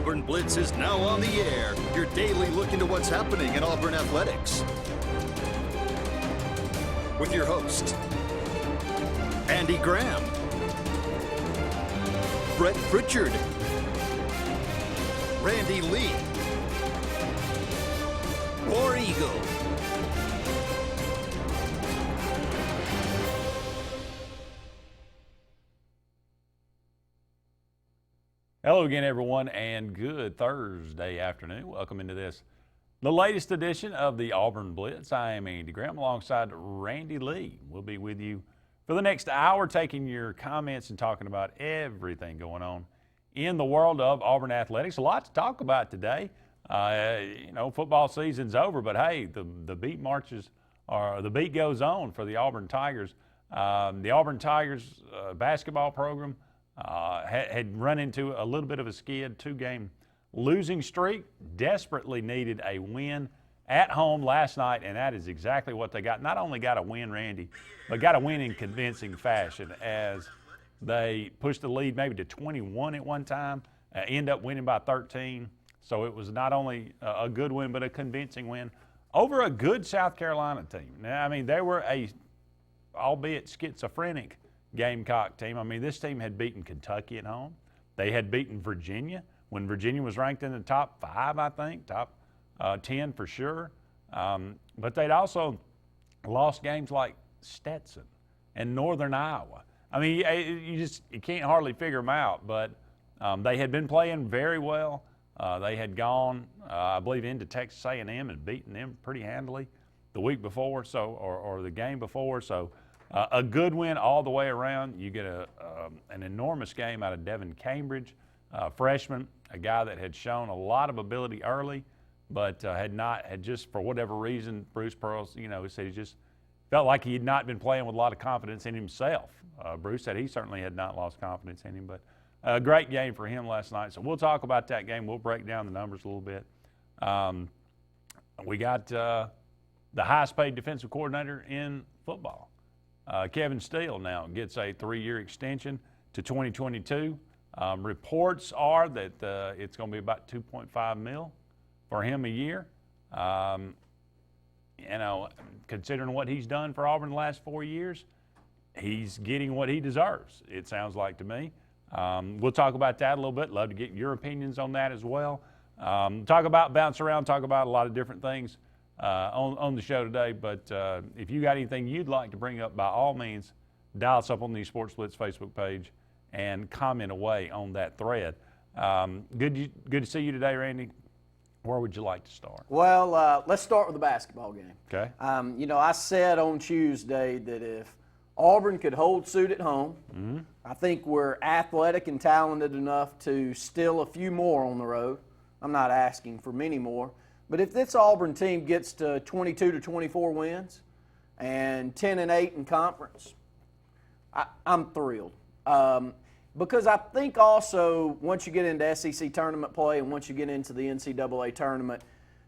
Auburn Blitz is now on the air. Your daily look into what's happening in Auburn athletics. With your host, Andy Graham, Brett Pritchard, Randy Lee, War Eagle. Hello again, everyone, and good Thursday afternoon. Welcome into the latest edition of the Auburn Blitz. I am Andy Graham alongside Randy Lee. We'll be with you for the next hour, taking your comments and talking about everything going on in the world of Auburn athletics. A lot to talk about today. Football season's over, but hey, the beat marches, or the beat goes on for the Auburn Tigers. The Auburn Tigers basketball program had run into a little bit of a skid, two-game losing streak, desperately needed a win at home last night, and that is exactly what they got. Not only got a win, Randy, but got a win in convincing fashion as they pushed the lead maybe to 21 at one time, end up winning by 13. So it was not only a good win, but a convincing win over a good South Carolina team. Now, I mean, they were albeit schizophrenic, Gamecock team. I mean, this team had beaten Kentucky at home. They had beaten Virginia when Virginia was ranked in the top 5, I think, top 10 for sure. But they'd also lost games like Stetson and Northern Iowa. I mean, you can't hardly figure them out, but they had been playing very well. They had gone, I believe, into Texas A&M and beaten them pretty handily the week before, or the game before. So a good win all the way around. You get an enormous game out of Devin Cambridge, freshman, a guy that had shown a lot of ability early, but had just, for whatever reason, Bruce Pearl, said he just felt like he had not been playing with a lot of confidence in himself. Bruce said he certainly had not lost confidence in him, but a great game for him last night. So we'll talk about that game. We'll break down the numbers a little bit. We got the highest paid defensive coordinator in football. Kevin Steele now gets a 3-year extension to 2022. Reports are that it's going to be about $2.5 million for him a year. Considering what he's done for Auburn the last 4 years, he's getting what he deserves, it sounds like to me. We'll talk about that a little bit. Love to get your opinions on that as well. Talk about bounce around, talk about a lot of different things on the show today, but if you got anything you'd like to bring up, by all means, dial us up on the Sports Blitz Facebook page and comment away on that thread. Good to see you today, Randy. Where would you like to start? Well, let's start with the basketball game. Okay. I said on Tuesday that if Auburn could hold suit at home, I think we're athletic and talented enough to steal a few more on the road. I'm not asking for many more. But if this Auburn team gets to 22 to 24 wins and 10-8 in conference, I'm thrilled. Because I think also once you get into SEC tournament play and once you get into the NCAA tournament,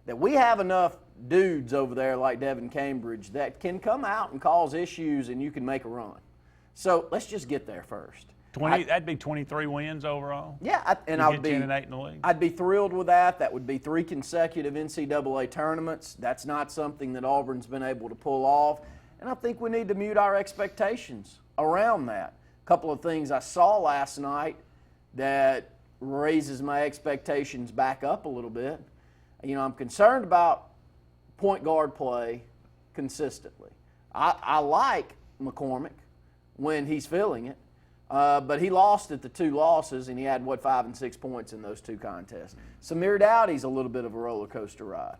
that we have enough dudes over there like Devin Cambridge that can come out and cause issues and you can make a run. So let's just get there first. That'd be 23 wins overall. Yeah, I'd be 10-8 in the league. I'd be thrilled with that. That would be 3 consecutive NCAA tournaments. That's not something that Auburn's been able to pull off, and I think we need to mute our expectations around that. A couple of things I saw last night that raises my expectations back up a little bit. I'm concerned about point guard play consistently. I like McCormick when he's feeling it. But he lost at the 2 losses, and he had, 5 and 6 points in those 2 contests. Samir Dowdy's a little bit of a roller coaster ride.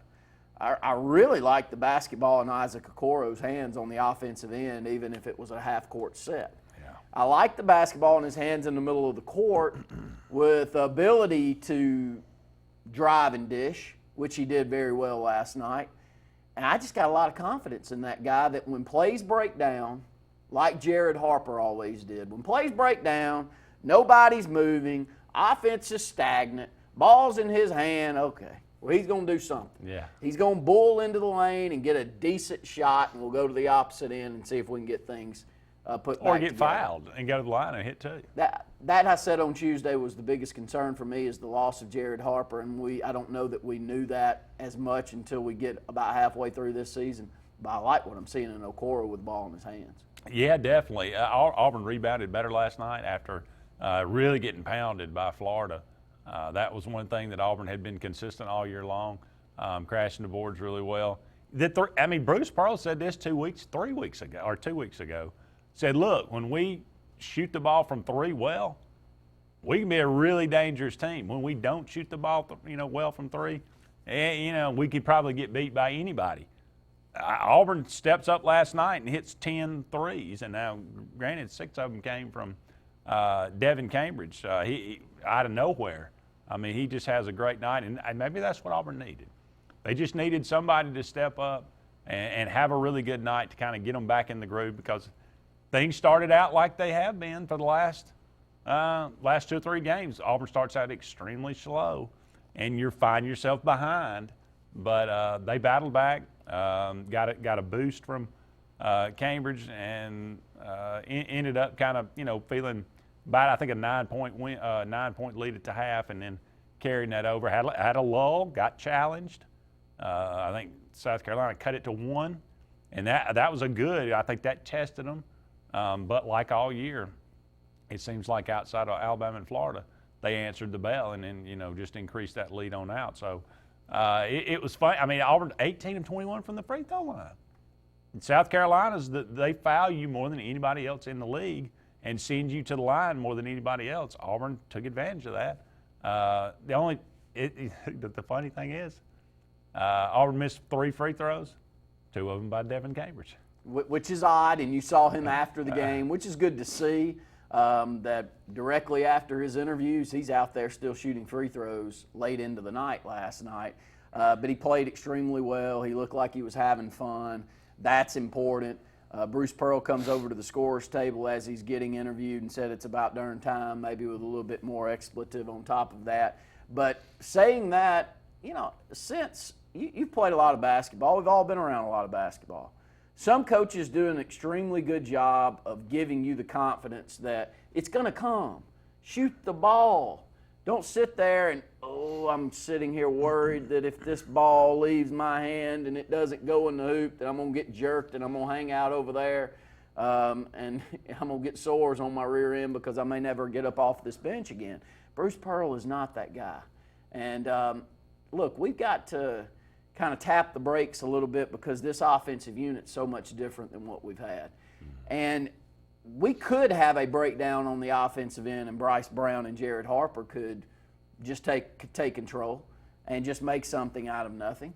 I really like the basketball in Isaac Okoro's hands on the offensive end, even if it was a half-court set. Yeah. I like the basketball in his hands in the middle of the court with the ability to drive and dish, which he did very well last night. And I just got a lot of confidence in that guy that when plays break down, like Jared Harper always did. When plays break down, nobody's moving, offense is stagnant, ball's in his hand, okay, well, he's going to do something. Yeah. He's going to bull into the lane and get a decent shot, and we'll go to the opposite end and see if we can get things put Or back get together. fouled and go to the line and hit two. That I said on Tuesday was the biggest concern for me is the loss of Jared Harper, and I don't know that we knew that as much until we get about halfway through this season. But I like what I'm seeing in Okoro with the ball in his hands. Yeah, definitely. Auburn rebounded better last night after really getting pounded by Florida. That was one thing that Auburn had been consistent all year long, crashing the boards really well. Bruce Pearl said this 2 weeks ago, said, look, when we shoot the ball from three well, we can be a really dangerous team. When we don't shoot the ball, well from three, we could probably get beat by anybody. Auburn steps up last night and hits 10 threes, and now, granted, 6 of them came from Devin Cambridge. He out of nowhere. He just has a great night, and maybe that's what Auburn needed. They just needed somebody to step up and have a really good night to kind of get them back in the groove, because things started out like they have been for the last 2 or 3 games. Auburn starts out extremely slow, and you find yourself behind. But they battled back, got a boost from Cambridge, and ended up kind of feeling about, I think, a 9-point win, 9-point lead at the half, and then carrying that over. Had a lull, got challenged. I think South Carolina cut it to 1, and that was a good. I think that tested them. But like all year, it seems like outside of Alabama and Florida, they answered the bell and then just increased that lead on out. So it was fun. Auburn 18 of 21 from the free throw line. And South Carolina's they foul you more than anybody else in the league and send you to the line more than anybody else. Auburn took advantage of that. The funny thing is, Auburn missed 3 free throws, 2 of them by Devin Cambridge. Which is odd, and you saw him after the game, which is good to see. That directly after his interviews, he's out there still shooting free throws late into the night last night. But he played extremely well. He looked like he was having fun. That's important. Bruce Pearl comes over to the scorer's table as he's getting interviewed and said it's about darn time, maybe with a little bit more expletive on top of that. But saying that, since you've played a lot of basketball, we've all been around a lot of basketball. Some coaches do an extremely good job of giving you the confidence that it's going to come. Shoot the ball. Don't sit there and, I'm sitting here worried that if this ball leaves my hand and it doesn't go in the hoop, that I'm going to get jerked and I'm going to hang out over there and I'm going to get sores on my rear end because I may never get up off this bench again. Bruce Pearl is not that guy. And, look, we've got to kind of tap the brakes a little bit because this offensive unit's so much different than what we've had. And we could have a breakdown on the offensive end, and Bryce Brown and Jared Harper could just take control and just make something out of nothing.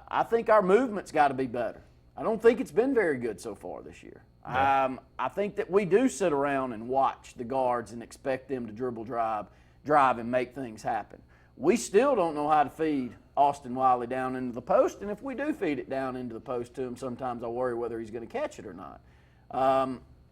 I think our movement's got to be better. I don't think it's been very good so far this year. Yeah. I think that we do sit around and watch the guards and expect them to dribble, drive, and make things happen. We still don't know how to feed Austin Wiley down into the post, and if we do feed it down into the post to him, sometimes I worry whether he's going to catch it or not.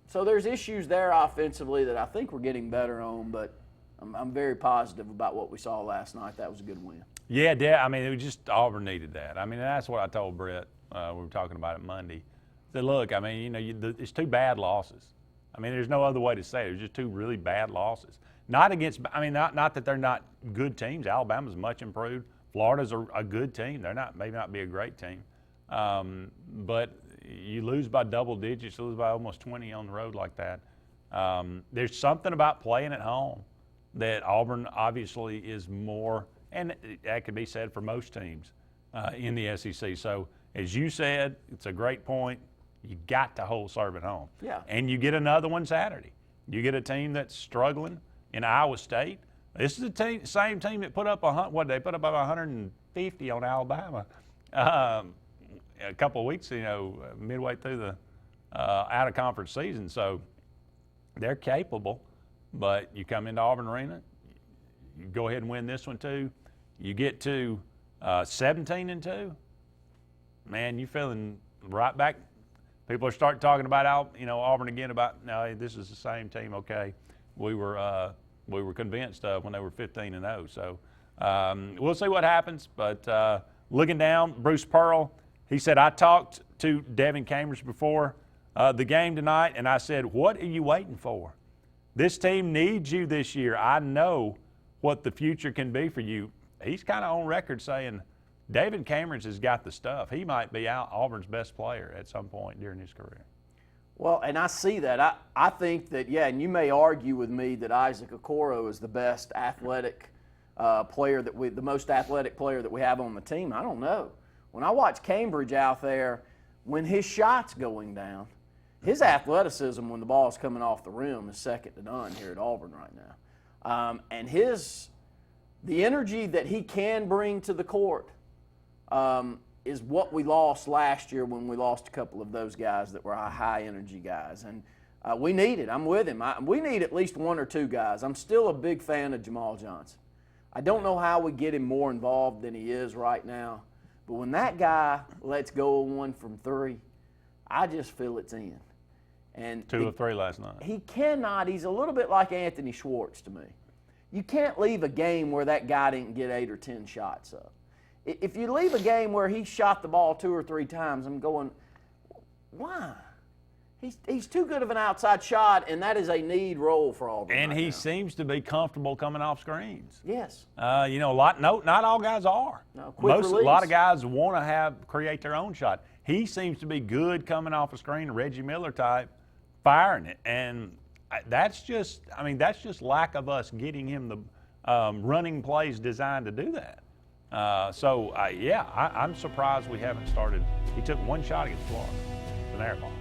So there's issues there offensively that I think we're getting better on, but I'm very positive about what we saw last night. That was a good win. Yeah, it was just Auburn needed that. That's what I told Brett. We were talking about it Monday. I said, look, it's 2 bad losses. There's no other way to say it. It was just 2 really bad losses. Not against, not that they're not good teams. Alabama's much improved. Florida's a good team. They're maybe not be a great team. But you lose by double digits, you lose by almost 20 on the road like that. There's something about playing at home that Auburn obviously is more, and that could be said for most teams in the SEC. So as you said, it's a great point. You got to hold serve at home. Yeah. And you get another one Saturday. You get a team that's struggling in Iowa State. This is the same team that put up they put up about 150 on Alabama a couple of weeks, midway through the out of conference season. So they're capable, but you come into Auburn Arena, you go ahead and win this one too. You get to 17-2, man, you're feeling right back. People are starting talking about Auburn again about, no, this is the same team. Okay, we were convinced when they were 15-0. So we'll see what happens. But looking down, Bruce Pearl, he said, I talked to Devin Cambridge before the game tonight, and I said, what are you waiting for? This team needs you this year. I know what the future can be for you. He's kind of on record saying David Cameron's has got the stuff. He might be Auburn's best player at some point during his career. Well, and I see that. I think that, yeah, and you may argue with me that Isaac Okoro is the best athletic player the most athletic player that we have on the team. I don't know. When I watch Cambridge out there, when his shot's going down, his athleticism when the ball's coming off the rim is second to none here at Auburn right now. And the energy that he can bring to the court is what we lost last year when we lost a couple of those guys that were high-energy guys. And we need it. I'm with him. We need at least one or two guys. I'm still a big fan of Jamal Johnson. I don't know how we get him more involved than he is right now, but when that guy lets go of one from three, I just feel it's in. And 2 of 3 last night. He cannot. He's a little bit like Anthony Schwartz to me. You can't leave a game where that guy didn't get 8 or 10 shots up. If you leave a game where he shot the ball 2 or 3 times, I'm going, why? He's too good of an outside shot, and that is a need role for Auburn. And right he now. seems to be comfortable coming off screens. Yes. Not all guys are. No, A lot of guys want to create their own shot. He seems to be good coming off a screen, a Reggie Miller type, firing it, and that's just lack of us getting him the running plays designed to do that. I'm surprised we haven't started. He took 1 shot against Florida, an air ball.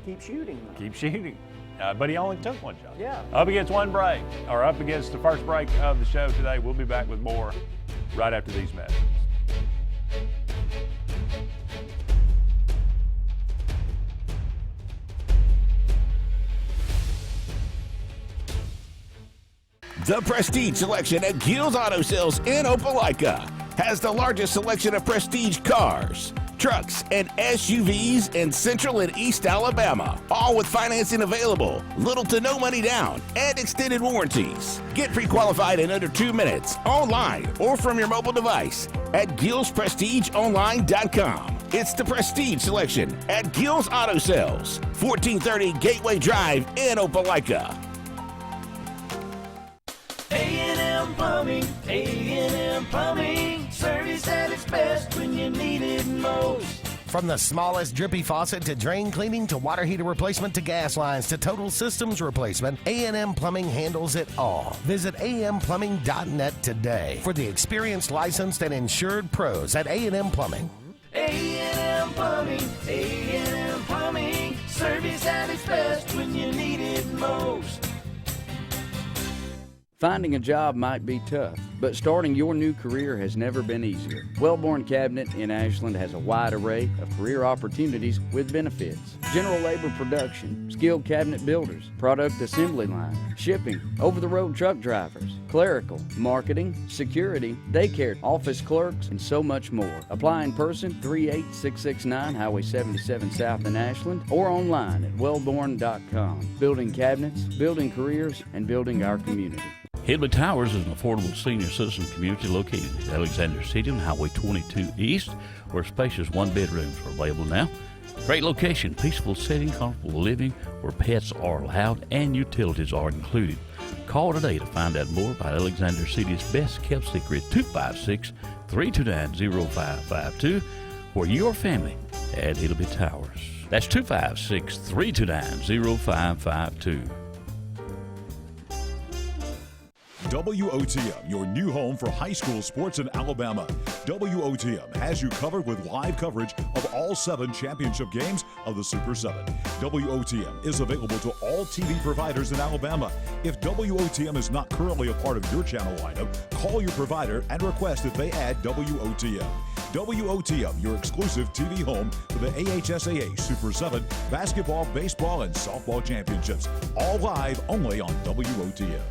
Keep shooting. Though. Keep shooting. But he only took 1 shot. Yeah. Up against the first break of the show today. We'll be back with more right after these messages. The Prestige Selection at Gill's Auto Sales in Opelika has the largest selection of prestige cars, trucks, and SUVs in Central and East Alabama, all with financing available, little to no money down, and extended warranties. Get pre-qualified in under 2 minutes, online or from your mobile device at GillsPrestigeOnline.com. It's the Prestige Selection at Gill's Auto Sales, 1430 Gateway Drive in Opelika. A&M Plumbing, A&M Plumbing, service at its best when you need it most. From the smallest drippy faucet to drain cleaning to water heater replacement to gas lines to total systems replacement, A&M Plumbing handles it all. Visit amplumbing.net today for the experienced, licensed, and insured pros at A&M Plumbing. A&M Plumbing, A&M Plumbing, service at its best when you need it most. Finding a job might be tough, but starting your new career has never been easier. Wellborn Cabinet in Ashland has a wide array of career opportunities with benefits. General labor production, skilled cabinet builders, product assembly line, shipping, over-the-road truck drivers, clerical, marketing, security, daycare, office clerks, and so much more. Apply in person, 38669 Highway 77 South in Ashland, or online at wellborn.com. Building cabinets, building careers, and building our community. Hidley Towers is an affordable senior citizen community located at Alexander City on Highway 22 East, where spacious 1-bedrooms are available now. Great location, peaceful setting, comfortable living, where pets are allowed and utilities are included. Call today to find out more about Alexander City's best kept secret, 256-329-0552, where your family at Hidley Towers. That's 256-329-0552. WOTM, your new home for high school sports in Alabama. WOTM has you covered with live coverage of all 7 championship games of the Super 7. WOTM is available to all TV providers in Alabama. If WOTM is not currently a part of your channel lineup, call your provider and request that they add WOTM. WOTM, your exclusive TV home for the AHSAA Super 7 basketball, baseball, and softball championships. All live only on WOTM.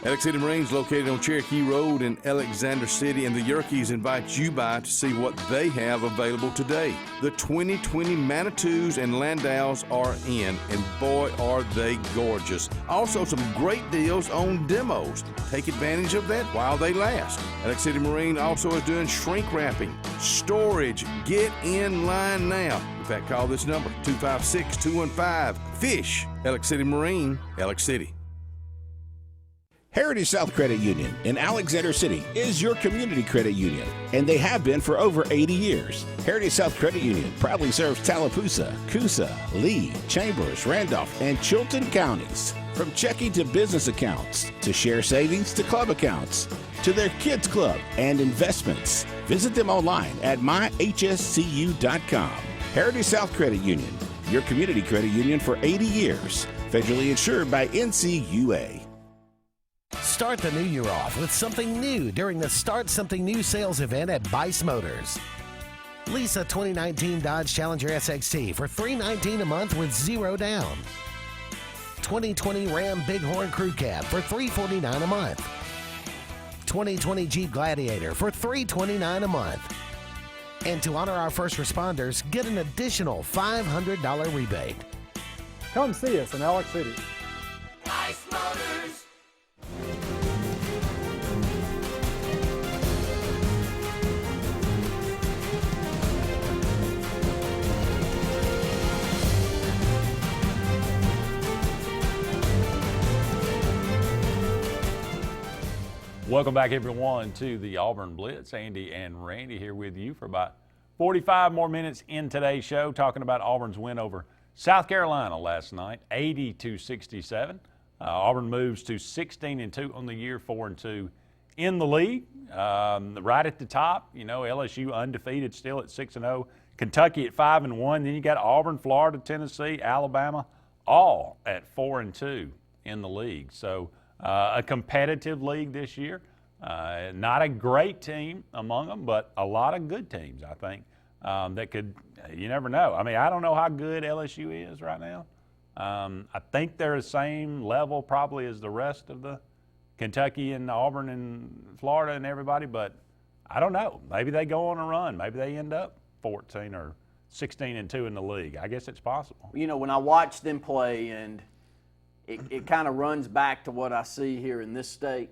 Alex City Marines, located on Cherokee Road in Alexander City, and the Yerkes invite you by to see what they have available today. The 2020 Manitous and Landaus are in, and boy, are they gorgeous. Also, some great deals on demos. Take advantage of that while they last. Alex City Marine also is doing shrink wrapping, storage. Get in line now. In fact, call this number, 256-215-FISH. Alex City Marine, Alex City. Heritage South Credit Union in Alexander City is your community credit union, and they have been for over 80 years. Heritage South Credit Union proudly serves Tallapoosa, Coosa, Lee, Chambers, Randolph, and Chilton counties. From checking to business accounts, to share savings to club accounts, to their kids club and investments. Visit them online at myhscu.com. Heritage South Credit Union, your community credit union for 80 years. Federally insured by NCUA. Start the new year off with something new during the Start Something New sales event at Bice Motors. Lease a 2019 Dodge Challenger SXT for $319 a month with 0 down. 2020 Ram Bighorn Crew Cab for $349 a month. 2020 Jeep Gladiator for $329 a month. And to honor our first responders, get an additional $500 rebate. Come see us in Alex City. Bice Motors. Welcome back, everyone, to the Auburn Blitz. Andy and Randy here with you for about 45 more minutes in today's show, talking about Auburn's win over South Carolina last night, 80-67. Auburn moves to 16-2 on the year, 4-2 in the league. Right at the top, you know, LSU undefeated, still at 6-0. Kentucky at 5-1. Then you got Auburn, Florida, Tennessee, Alabama, all at 4-2 in the league. So a competitive league this year. Not a great team among them, but a lot of good teams, I think, that could, you never know. I mean, I don't know how good LSU is right now. I think they're the same level probably as the rest of the Kentucky and Auburn and Florida and everybody, but I don't know. Maybe they go on a run. Maybe they end up 14 or 16-2 in the league. I guess it's possible. You know, when I watch them play, and it kind of runs back to what I see here in this state,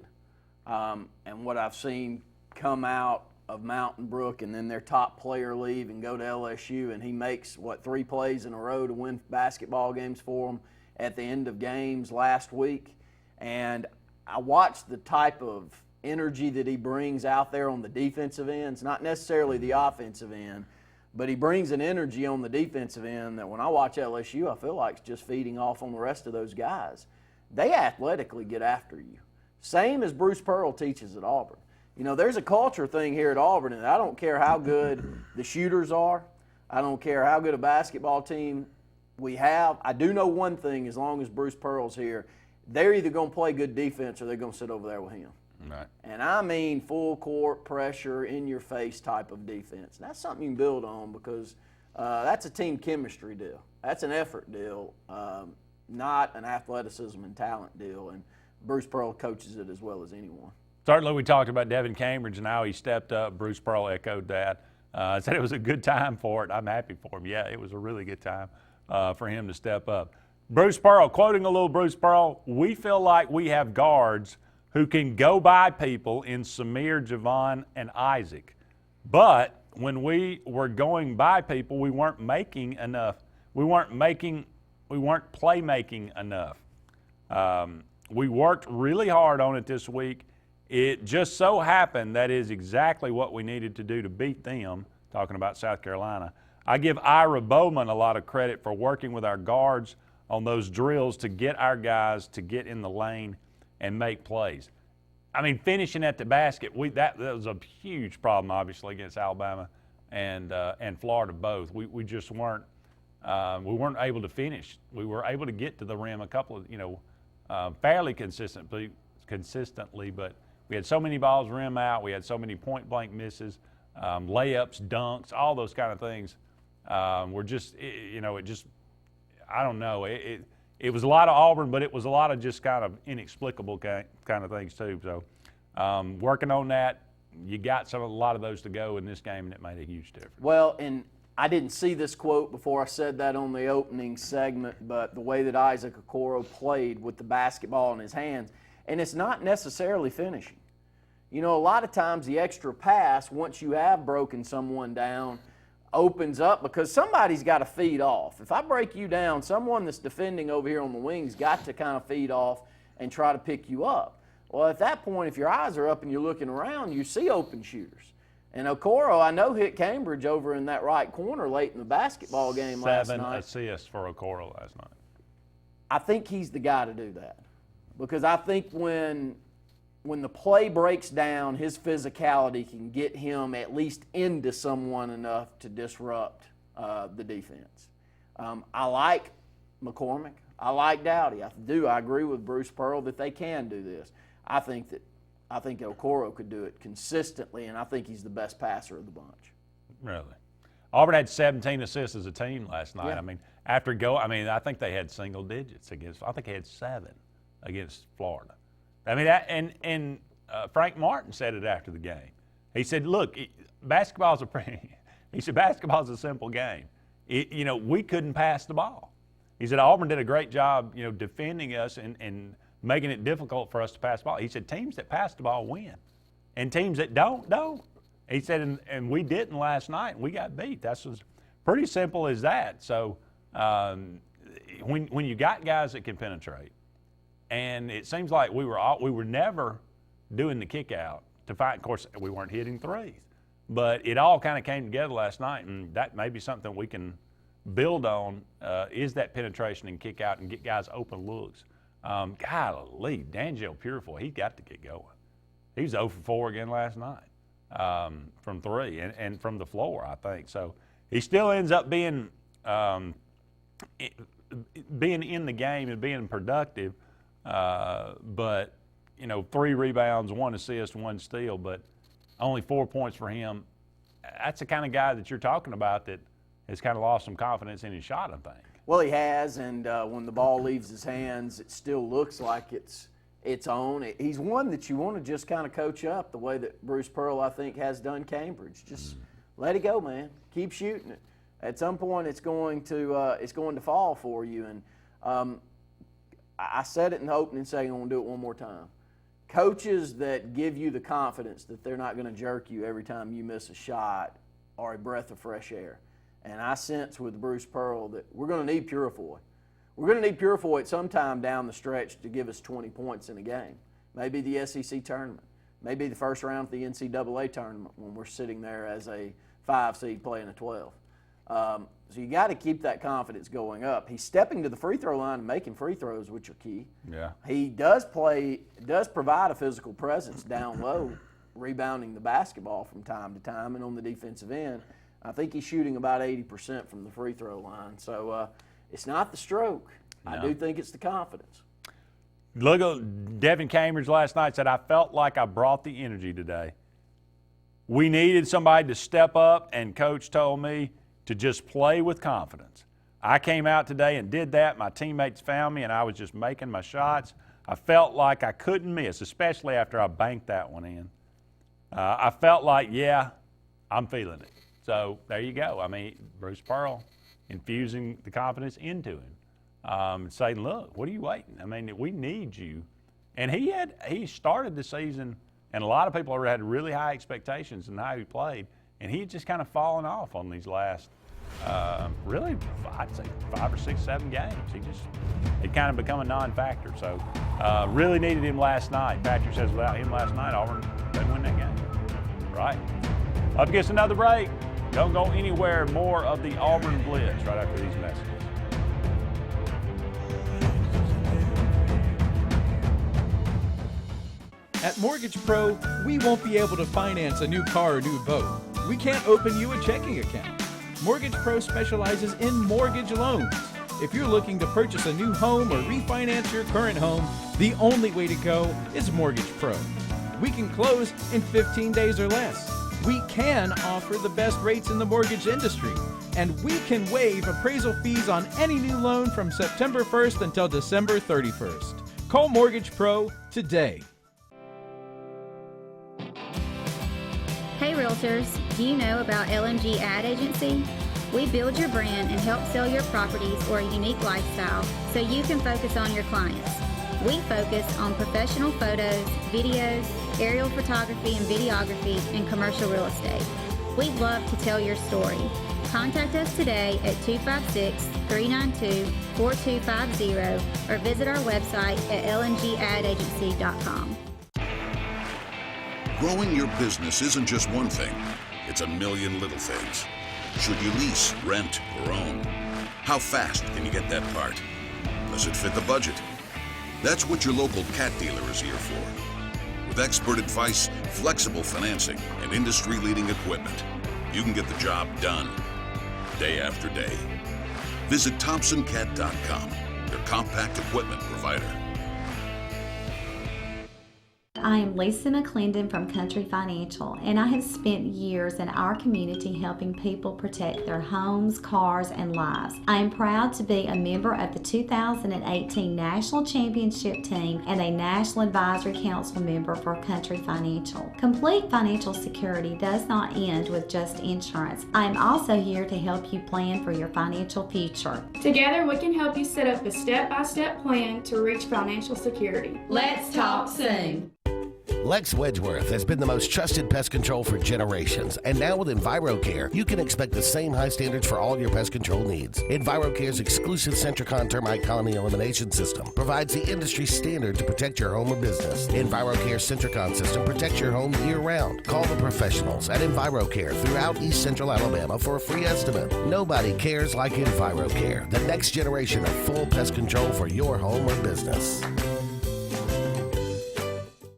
and what I've seen come out of Mountain Brook, and then their top player leave and go to LSU, and he makes, 3 plays in a row to win basketball games for them at the end of games last week. And I watched the type of energy that he brings out there on the defensive ends, not necessarily the offensive end, but he brings an energy on the defensive end that when I watch LSU, I feel like it's just feeding off on the rest of those guys. They athletically get after you. Same as Bruce Pearl teaches at Auburn. You know, there's a culture thing here at Auburn, and I don't care how good the shooters are. I don't care how good a basketball team we have. I do know one thing, as long as Bruce Pearl's here, they're either going to play good defense or they're going to sit over there with him. Right. And I mean full court pressure, in your face type of defense. And that's something you can build on, because that's a team chemistry deal. That's an effort deal, not an athleticism and talent deal. And Bruce Pearl coaches it as well as anyone. Certainly, we talked about Devin Cambridge and how he stepped up. Bruce Pearl echoed that. Said it was a good time for it. I'm happy for him. Yeah, it was a really good time for him to step up. Bruce Pearl, quoting a little Bruce Pearl, we feel like we have guards who can go by people in Samir, Javon, and Isaac. But when we were going by people, we weren't making enough. We weren't playmaking enough. We worked really hard on it this week. It just so happened that is exactly what we needed to do to beat them, talking about South Carolina. I give Ira Bowman a lot of credit for working with our guards on those drills to get our guys to get in the lane and make plays. I mean, finishing at the basket, that was a huge problem, obviously, against Alabama and Florida both. We just weren't able to finish. We were able to get to the rim a couple of, fairly consistently, but we had so many balls rim out. We had so many point-blank misses, layups, dunks, all those kind of things. We're just, I don't know. It it was a lot of Auburn, but it was a lot of just kind of inexplicable kind of things too. So working on that, you got a lot of those to go in this game, and it made a huge difference. Well, and I didn't see this quote before I said that on the opening segment, but the way that Isaac Okoro played with the basketball in his hands, and it's not necessarily finishing. You know, a lot of times the extra pass, once you have broken someone down, opens up because somebody's got to feed off. If I break you down, someone that's defending over here on the wing's got to kind of feed off and try to pick you up. Well, at that point, if your eyes are up and you're looking around, you see open shooters. And Okoro, I know, hit Cambridge over in that right corner late in the basketball game last night. 7 assists for Okoro last night. I think he's the guy to do that because I think when the play breaks down, his physicality can get him at least into someone enough to disrupt the defense. I like McCormick. I like Dowdy. I agree with Bruce Pearl that they can do this. I think Okoro could do it consistently, and I think he's the best passer of the bunch. Really? Auburn had 17 assists as a team last night. Yeah. I think they had single digits I think they had 7 against Florida. I mean, Frank Martin said it after the game. He said, "Look, basketball's a simple game. We couldn't pass the ball." He said Auburn did a great job, defending us and making it difficult for us to pass the ball. He said teams that pass the ball win, and teams that don't. He said, and we didn't last night, and we got beat. That's as pretty simple as that. So when you got guys that can penetrate. And it seems like we were never doing the kick out to find. Of course, we weren't hitting threes, but it all kind of came together last night, and that may be something we can build on. Is that penetration and kick out and get guys open looks? Golly, D'Angelo Purefoy, he got to get going. He was 0 for 4 again last night from 3 and from the floor, I think. So he still ends up being in the game and being productive. But 3 rebounds, 1 assist, 1 steal, but only 4 points for him. That's the kind of guy that you're talking about that has kind of lost some confidence in his shot, I think. Well, he has, and when the ball leaves his hands, it still looks like it's on. He's one that you want to just kind of coach up the way that Bruce Pearl, I think, has done Cambridge. Just let it go, man. Keep shooting it. At some point, it's going to fall for you. And I said it in the opening segment. I'm going to do it one more time. Coaches that give you the confidence that they're not going to jerk you every time you miss a shot are a breath of fresh air. And I sense with Bruce Pearl that we're going to need Purefoy. We're going to need Purefoy at some time down the stretch to give us 20 points in a game. Maybe the SEC tournament. Maybe the first round of the NCAA tournament when we're sitting there as a 5 seed playing a 12. So you got to keep that confidence going up. He's stepping to the free throw line and making free throws, which are key. Yeah. He does provide a physical presence down low, rebounding the basketball from time to time, and on the defensive end, I think he's shooting about 80% from the free throw line. So it's not the stroke. No. I do think it's the confidence. Look at Devin Cambridge last night said, "I felt like I brought the energy today. We needed somebody to step up, and Coach told me to just play with confidence. I came out today and did that. My teammates found me, and I was just making my shots. I felt like I couldn't miss, especially after I banked that one in. I felt like, yeah, I'm feeling it." So there you go. I mean, Bruce Pearl infusing the confidence into him, saying, "Look, what are you waiting? I mean, we need you." And he started the season, and a lot of people had really high expectations in how he played, and he had just kind of fallen off on these last, really, I'd say 5 or 6, 7 games. It kind of become a non-factor. So really needed him last night. Patrick says without him last night, Auburn didn't win that game. Right? Up against another break. Don't go anywhere. More of the Auburn Blitz right after these messages. At Mortgage Pro, we won't be able to finance a new car or new boat. We can't open you a checking account. Mortgage Pro specializes in mortgage loans. If you're looking to purchase a new home or refinance your current home, the only way to go is Mortgage Pro. We can close in 15 days or less. We can offer the best rates in the mortgage industry, and we can waive appraisal fees on any new loan from September 1st until December 31st. Call Mortgage Pro today. Hey Realtors, do you know about LMG Ad Agency? We build your brand and help sell your properties or a unique lifestyle so you can focus on your clients. We focus on professional photos, videos, aerial photography and videography, and commercial real estate. We'd love to tell your story. Contact us today at 256-392-4250 or visit our website at lmgadagency.com. Growing your business isn't just one thing, it's a million little things. Should you lease, rent, or own? How fast can you get that part? Does it fit the budget? That's what your local cat dealer is here for. With expert advice, flexible financing, and industry-leading equipment, you can get the job done, day after day. Visit ThompsonCat.com, your compact equipment provider. I am Lisa McClendon from Country Financial, and I have spent years in our community helping people protect their homes, cars, and lives. I am proud to be a member of the 2018 National Championship Team and a National Advisory Council member for Country Financial. Complete financial security does not end with just insurance. I am also here to help you plan for your financial future. Together, we can help you set up a step-by-step plan to reach financial security. Let's talk soon. Lex Wedgeworth has been the most trusted pest control for generations, and now with EnviroCare, you can expect the same high standards for all your pest control needs. EnviroCare's exclusive Centricon termite colony elimination system provides the industry standard to protect your home or business. EnviroCare's Centricon system protects your home year-round. Call the professionals at EnviroCare throughout East Central Alabama for a free estimate. Nobody cares like EnviroCare, the next generation of full pest control for your home or business.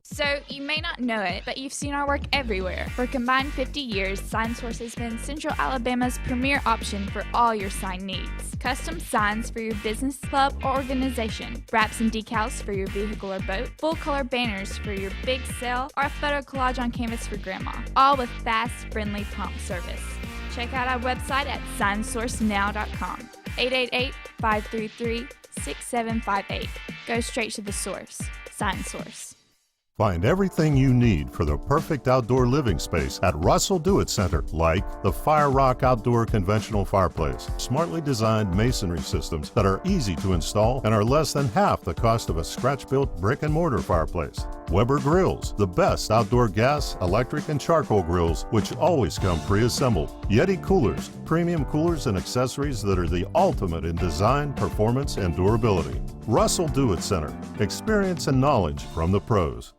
So, you may not know it, but you've seen our work everywhere. For a combined 50 years, SignSource has been Central Alabama's premier option for all your sign needs. Custom signs for your business, club, or organization. Wraps and decals for your vehicle or boat. Full-color banners for your big sale, or a photo collage on canvas for grandma. All with fast, friendly, prompt service. Check out our website at signsourcenow.com. 888-533-6758. Go straight to the source. SignSource. Find everything you need for the perfect outdoor living space at Russell Do-It Center, like the Fire Rock Outdoor Conventional Fireplace. Smartly designed masonry systems that are easy to install and are less than half the cost of a scratch-built brick and mortar fireplace. Weber Grills, the best outdoor gas, electric, and charcoal grills, which always come pre-assembled. Yeti Coolers, premium coolers and accessories that are the ultimate in design, performance, and durability. Russell Do-It Center, experience and knowledge from the pros.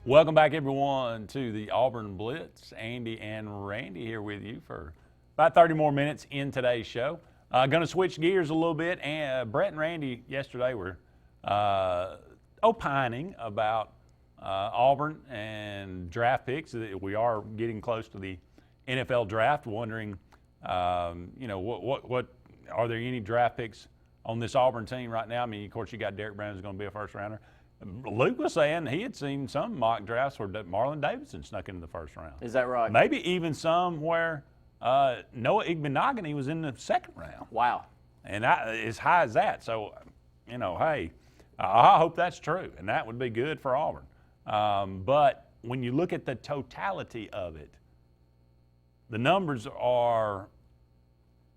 Welcome back, everyone, to the Auburn Blitz. Andy and Randy here with you for about 30 more minutes in today's show. Going to switch gears a little bit. And Brett and Randy yesterday were opining about Auburn and draft picks. We are getting close to the NFL draft. Wondering, what are there any draft picks on this Auburn team right now? I mean, of course, you got Derek Brown who's going to be a first rounder. Luke was saying he had seen some mock drafts where Marlon Davidson snuck into the first round. Is that right? Maybe even some where Noah Igbenogany was in the second round. Wow. And as high as that. So, hey, I hope that's true, and that would be good for Auburn. But when you look at the totality of it, the numbers are,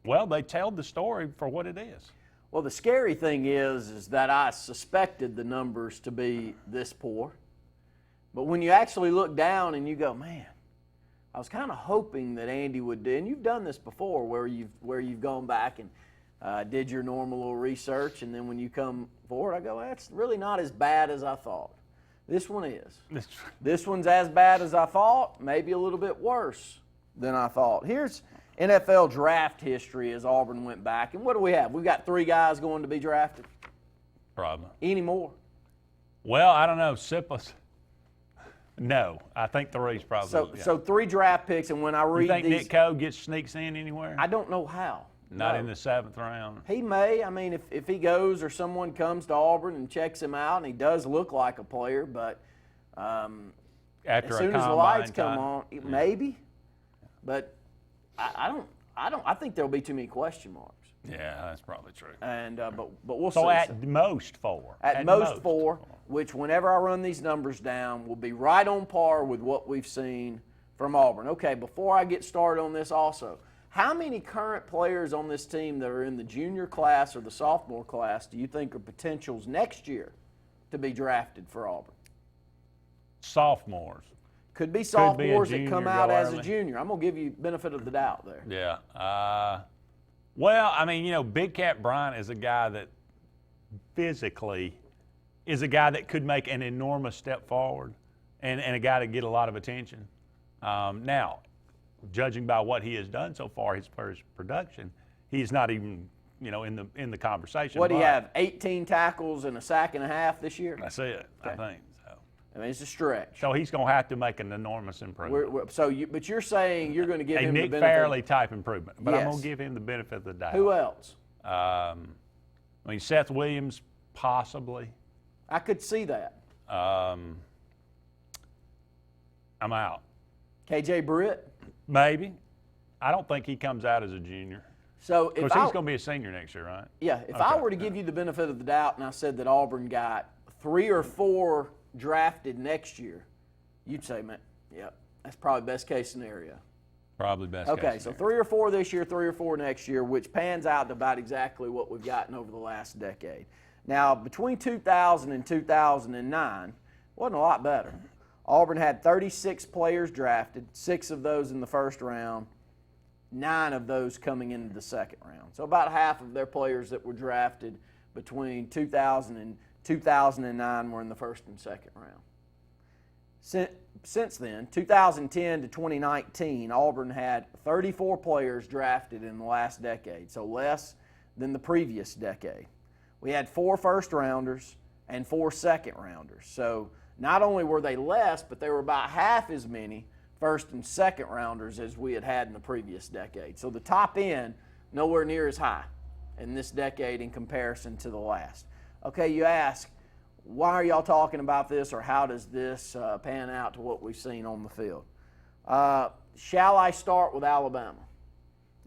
well, they tell the story for what it is. Well, the scary thing is that I suspected the numbers to be this poor. But when you actually look down and you go, man, I was kind of hoping that Andy would do, and you've done this before where you've gone back and did your normal little research, and then when you come forward, I go, that's really not as bad as I thought. This one is. This one's as bad as I thought, maybe a little bit worse than I thought. Here's NFL draft history as Auburn went back. And what do we have? We've got 3 guys going to be drafted. Probably. Any more? Well, I don't know. Sipples. No, I think 3's probably. So 3 draft picks, and when I read you think these, Nick Coe sneaks in anywhere? I don't know how. Not in the 7th round. He may. I mean, if he goes or someone comes to Auburn and checks him out, and he does look like a player, but after as soon as the lights come on, maybe. But I think there'll be too many question marks. Yeah, that's probably true. And but we'll see. So at most 4. At most 4, which whenever I run these numbers down will be right on par with what we've seen from Auburn. Okay, before I get started on this also, how many current players on this team that are in the junior class or the sophomore class do you think are potentials next year to be drafted for Auburn? Sophomores. Could be sophomores that come out as a junior. I'm going to give you benefit of the doubt there. Yeah. Well, I mean, Big Cat Bryant is a guy that physically is a guy that could make an enormous step forward and a guy to get a lot of attention. Now, judging by what he has done so far, his first production, he's not even, in the conversation. What do you have? 18 tackles and a sack and a half this year? That's it, okay. I think. So. I mean, it's a stretch. So he's going to have to make an enormous improvement. But you're saying you're going to give him Nick the benefit. Fairley type improvement, but yes. I'm going to give him the benefit of the doubt. Who else? I mean, Seth Williams, possibly. I could see that. I'm out. KJ Britt? Maybe. I don't think he comes out as a junior. So because he's going to be a senior next year, right? Yeah. If I were to give you the benefit of the doubt and I said that Auburn got 3 or 4 drafted next year, you'd say, man, yep, that's probably best case scenario. Probably best case scenario. So 3 or 4 this year, 3 or 4 next year, which pans out to about exactly what we've gotten over the last decade. Now, between 2000 and 2009, wasn't a lot better. Auburn had 36 players drafted, 6 of those in the first round, 9 of those coming into the second round. So about half of their players that were drafted between 2000 and 2009 were in the first and second round. Since then, 2010 to 2019, Auburn had 34 players drafted in the last decade, so less than the previous decade. We had 4 first-rounders and 4 second-rounders. So not only were they less, but they were about half as many first and second-rounders as we had in the previous decade. So the top end, nowhere near as high in this decade in comparison to the last. Okay, you ask, why are y'all talking about this, or how does this pan out to what we've seen on the field? Shall I start with Alabama?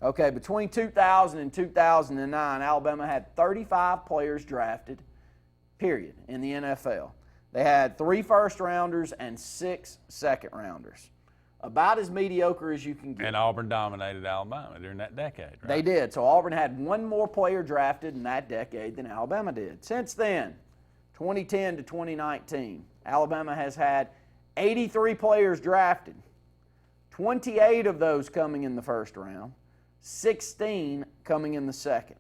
Okay, between 2000 and 2009, Alabama had 35 players drafted, period, in the NFL. They had 3 first-rounders and 6 second-rounders. About as mediocre as you can get. And Auburn dominated Alabama during that decade, right? They did. So Auburn had 1 more player drafted in that decade than Alabama did. Since then, 2010 to 2019, Alabama has had 83 players drafted, 28 of those coming in the first round, 16 coming in the second.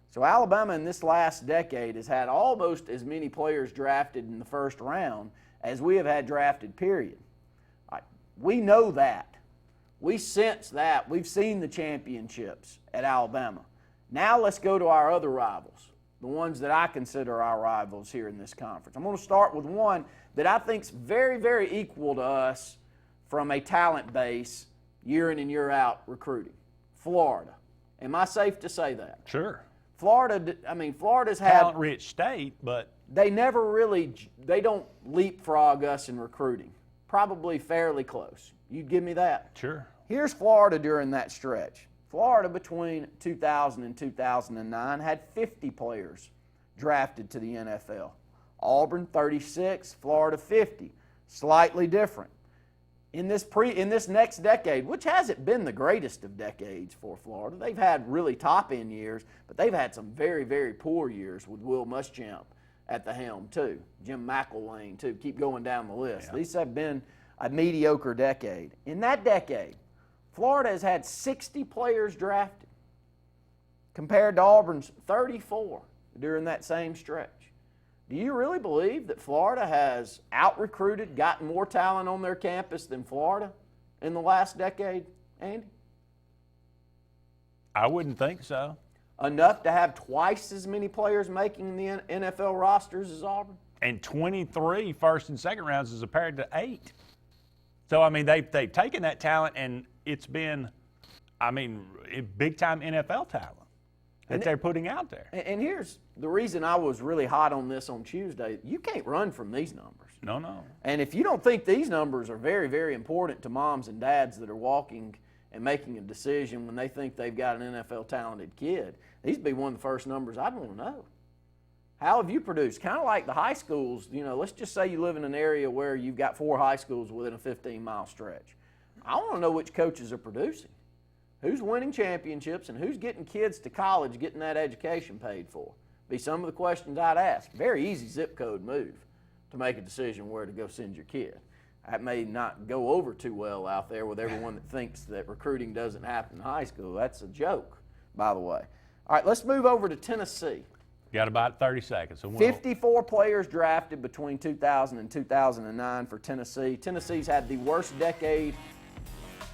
So Alabama in this last decade has had almost as many players drafted in the first round as we have had drafted, period. We know that. We sense that. We've seen the championships at Alabama. Now let's go to our other rivals, the ones that I consider our rivals here in this conference. I'm going to start with one that I think is very, very equal to us from a talent base, year in and year out recruiting. Florida. Am I safe to say that? Sure. Florida's had talent-rich state, but they don't leapfrog us in recruiting. Probably fairly close. You'd give me that? Sure. Here's Florida during that stretch. Florida between 2000 and 2009 had 50 players drafted to the NFL. Auburn 36, Florida 50. Slightly different. In this next decade, which hasn't been the greatest of decades for Florida, they've had really top-end years, but they've had some very, very poor years with Will Muschamp at the helm too. Jim McElwain too. Keep going down the list. Yeah. These have been a mediocre decade. In that decade, Florida has had 60 players drafted compared to Auburn's 34 during that same stretch. Do you really believe that Florida has out-recruited, gotten more talent on their campus than Florida in the last decade, Andy? I wouldn't think so. Enough to have twice as many players making the NFL rosters as Auburn? And 23 first and second rounds is compared to 8. So, I mean, they've taken that talent, and it's been, I mean, big-time NFL talent that they're putting out there. And here's the reason I was really hot on this on Tuesday. You can't run from these numbers. No. And if you don't think these numbers are very, very important to moms and dads that are walking and making a decision when they think they've got an NFL talented kid, these would be one of the first numbers I'd want to know. How have you produced? Kind of like the high schools, you know, let's just say you live in an area where you've got 4 high schools within a 15-mile stretch. I want to know which coaches are producing, who's winning championships, and who's getting kids to college, getting that education paid for. Be some of the questions I'd ask. Very easy zip code move to make a decision where to go send your kid. That may not go over too well out there with everyone that thinks that recruiting doesn't happen in high school. That's a joke, by the way. All right, let's move over to Tennessee. Got about 30 seconds. So 54 players drafted between 2000 and 2009 for Tennessee. Tennessee's had the worst decade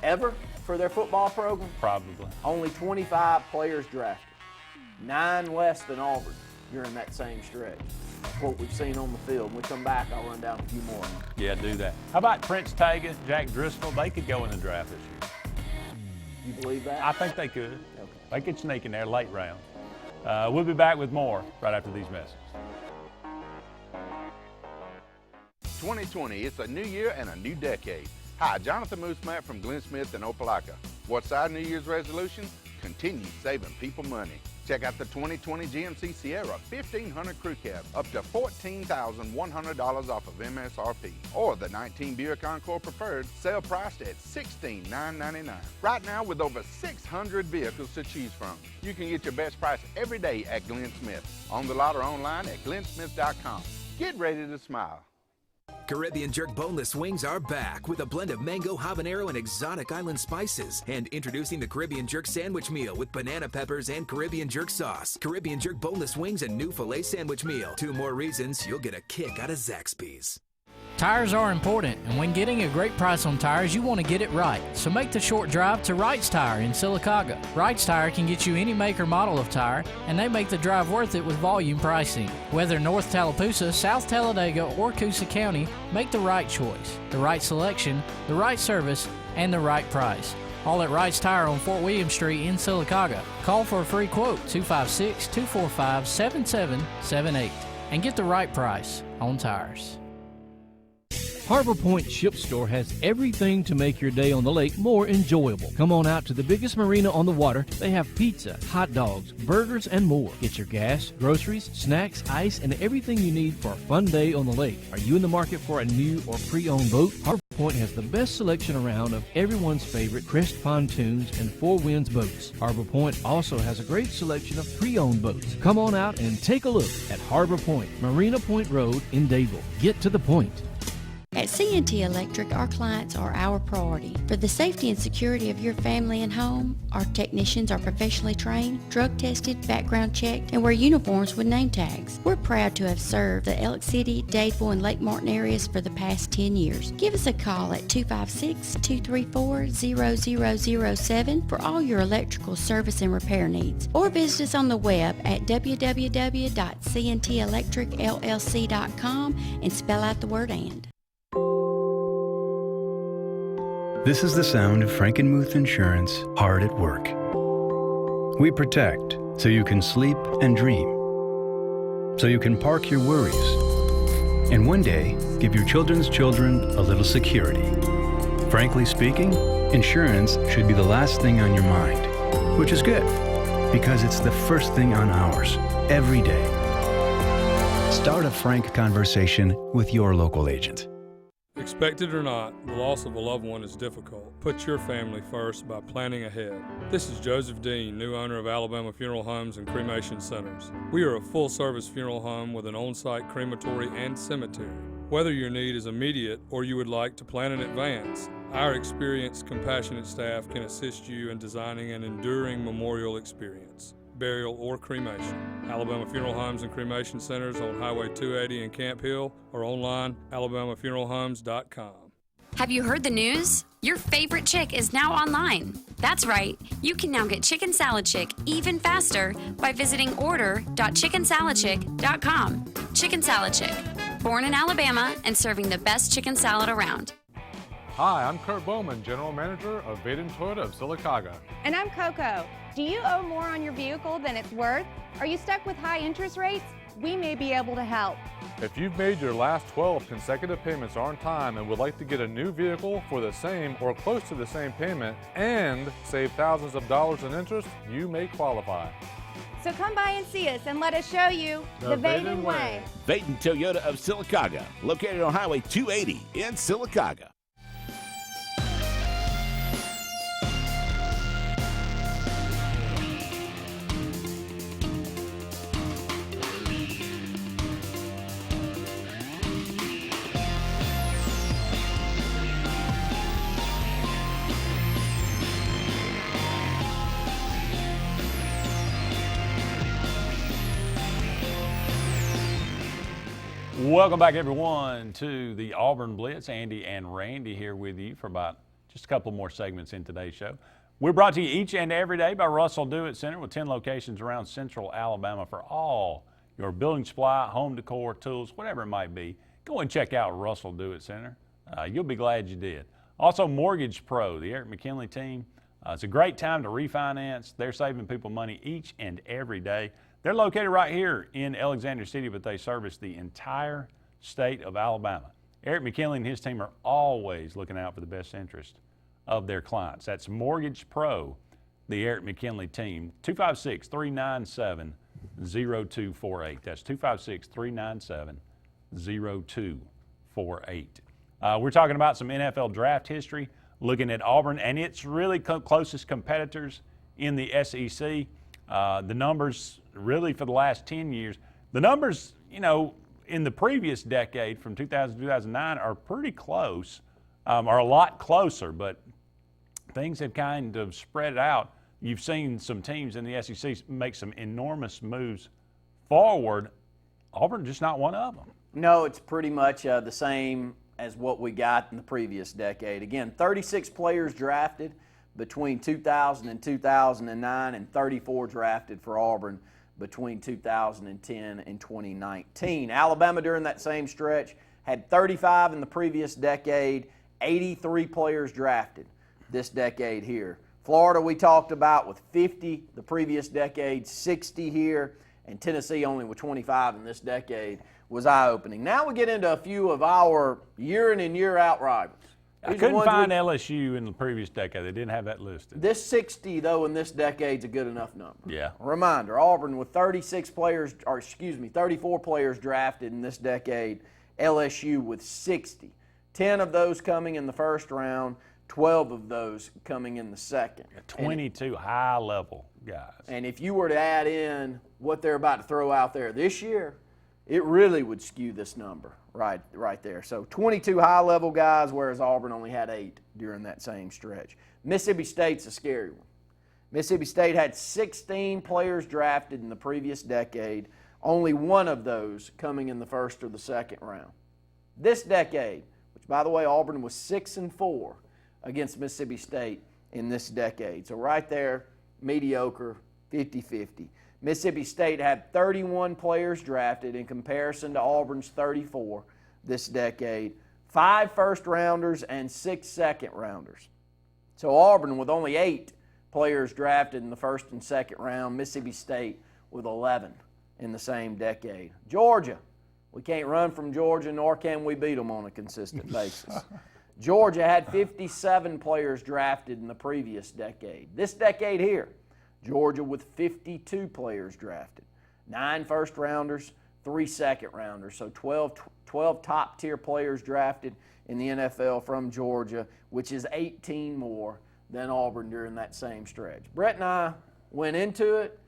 ever for their football program. Probably. Only 25 players drafted. 9 less than Auburn during that same stretch. That's what we've seen on the field. When we come back, I'll run down a few more. Yeah, do that. How about Prince Tega, Jack Driscoll? They could go in the draft this year. You believe that? I think they could. Okay. They could sneak in there late round. We'll be back with more right after these messages. 2020, it's a new year and a new decade. Hi, Jonathan Moosemat from Glenn Smith in Opelika. What's our New Year's resolution? Continue saving people money. Check out the 2020 GMC Sierra 1500 Crew Cab, up to $14,100 off of MSRP. Or the 19 Buick Encore Preferred, sale priced at $16,999. Right now, with over 600 vehicles to choose from, you can get your best price every day at Glenn Smith. On the lot or online at glennsmith.com. Get ready to smile. Caribbean Jerk boneless wings are back with a blend of mango, habanero, and exotic island spices. And introducing the Caribbean Jerk sandwich meal with banana peppers and Caribbean Jerk sauce. Caribbean Jerk boneless wings and new filet sandwich meal. 2 more reasons you'll get a kick out of Zaxby's. Tires are important, and when getting a great price on tires, you want to get it right. So make the short drive to Wright's Tire in Sylacauga. Wright's Tire can get you any make or model of tire, and they make the drive worth it with volume pricing. Whether North Tallapoosa, South Talladega, or Coosa County, make the right choice, the right selection, the right service, and the right price. All at Wright's Tire on Fort William Street in Sylacauga. Call for a free quote, 256-245-7778, and get the right price on tires. Harbor Point Ship Store has everything to make your day on the lake more enjoyable. Come on out to the biggest marina on the water. They have pizza, hot dogs, burgers, and more. Get your gas, groceries, snacks, ice, and everything you need for a fun day on the lake. Are you in the market for a new or pre-owned boat? Harbor Point has the best selection around of everyone's favorite Crest pontoons and Four Winds boats. Harbor Point also has a great selection of pre-owned boats. Come on out and take a look at Harbor Point, Marina Point Road in Dadeville. Get to the point. At C&T Electric, our clients are our priority. For the safety and security of your family and home, our technicians are professionally trained, drug tested, background checked, and wear uniforms with name tags. We're proud to have served the Elk City, Dadeville, and Lake Martin areas for the past 10 years. Give us a call at 256-234-0007 for all your electrical service and repair needs, or visit us on the web at www.cntelectricllc.com and spell out the word "and." This is the sound of Frankenmuth Insurance hard at work. We protect so you can sleep and dream, so you can park your worries, and one day give your children's children a little security. Frankly speaking, insurance should be the last thing on your mind, which is good, because it's the first thing on ours, every day. Start a frank conversation with your local agent. Expect it or not, the loss of a loved one is difficult. Put your family first by planning ahead. This is Joseph Dean, new owner of Alabama Funeral Homes and Cremation Centers. We are a full-service funeral home with an on-site crematory and cemetery. Whether your need is immediate or you would like to plan in advance, our experienced, compassionate staff can assist you in designing an enduring memorial experience. burial, or cremation. Alabama Funeral Homes and Cremation Centers on Highway 280 in Camp Hill or online, alabamafuneralhomes.com. Have you heard the news? Your favorite chick is now online. That's right. You can now get Chicken Salad Chick even faster by visiting order.chickensaladchick.com. Chicken Salad Chick, born in Alabama and serving the best chicken salad around. Hi, I'm Kurt Bowman, General Manager of Vaden Toyota of Sylacauga. And I'm Coco. Do you owe more on your vehicle than it's worth? Are you stuck with high interest rates? We may be able to help. If you've made your last 12 consecutive payments on time and would like to get a new vehicle for the same or close to the same payment and save thousands of dollars in interest, you may qualify. So come by and see us and let us show you the Vaden way. Vaden Toyota of Sylacauga, located on Highway 280 in Sylacauga. Welcome back, everyone, to the Auburn Blitz. Andy and Randy here with you for about just a couple more segments in today's show. We're brought to you each and every day by Russell Do-It Center with 10 locations around Central Alabama for all your building supply, home decor, tools, whatever it might be. Go and check out Russell Do-It Center. You'll be glad you did. Also, Mortgage Pro, the Eric McKinley team. It's a great time to refinance. They're saving people money each and every day. They're located right here in Alexander City, but they service the entire state of Alabama. Eric McKinley and his team are always looking out for the best interest of their clients. That's Mortgage Pro, the Eric McKinley team, 256-397-0248. That's 256-397-0248. We're talking about some NFL draft history, looking at Auburn and its really closest competitors in the SEC. The numbers really for the last 10 years, the numbers, you know, in the previous decade from 2000 to 2009 are pretty close, are a lot closer, but things have kind of spread out. You've seen some teams in the SEC make some enormous moves forward. Auburn just not one of them. No, it's pretty much the same as what we got in the previous decade. Again, 36 players drafted between 2000 and 2009 and 34 drafted for Auburn between 2010 and 2019. Alabama during that same stretch had 35 in the previous decade, 83 players drafted this decade here. Florida we talked about with 50 the previous decade, 60 here, and Tennessee only with 25 in this decade was eye-opening. Now we get into a few of our year in and year out rivals. I couldn't find LSU in the previous decade. They didn't have that listed. This 60, though, in this decade is a good enough number. Yeah. A reminder, Auburn with 34 players drafted in this decade, LSU with 60. 10 of those coming in the first round, 12 of those coming in the second. 22 high-level guys. And if you were to add in what they're about to throw out there this year, it really would skew this number right there. So 22 high-level guys, whereas Auburn only had 8 during that same stretch. Mississippi State's a scary one. Mississippi State had 16 players drafted in the previous decade, only 1 of those coming in the first or the second round. This decade, which by the way, Auburn was 6-4 against Mississippi State in this decade. So right there, mediocre, 50-50. Mississippi State had 31 players drafted in comparison to Auburn's 34 this decade, 5 first-rounders and 6 second-rounders. So Auburn with only 8 players drafted in the first and second round, Mississippi State with 11 in the same decade. Georgia, we can't run from Georgia, nor can we beat them on a consistent basis. Georgia had 57 players drafted in the previous decade. This decade here, Georgia with 52 players drafted, 9 first-rounders, 3 second-rounders. So 12 top-tier players drafted in the NFL from Georgia, which is 18 more than Auburn during that same stretch. Brett and I went into it.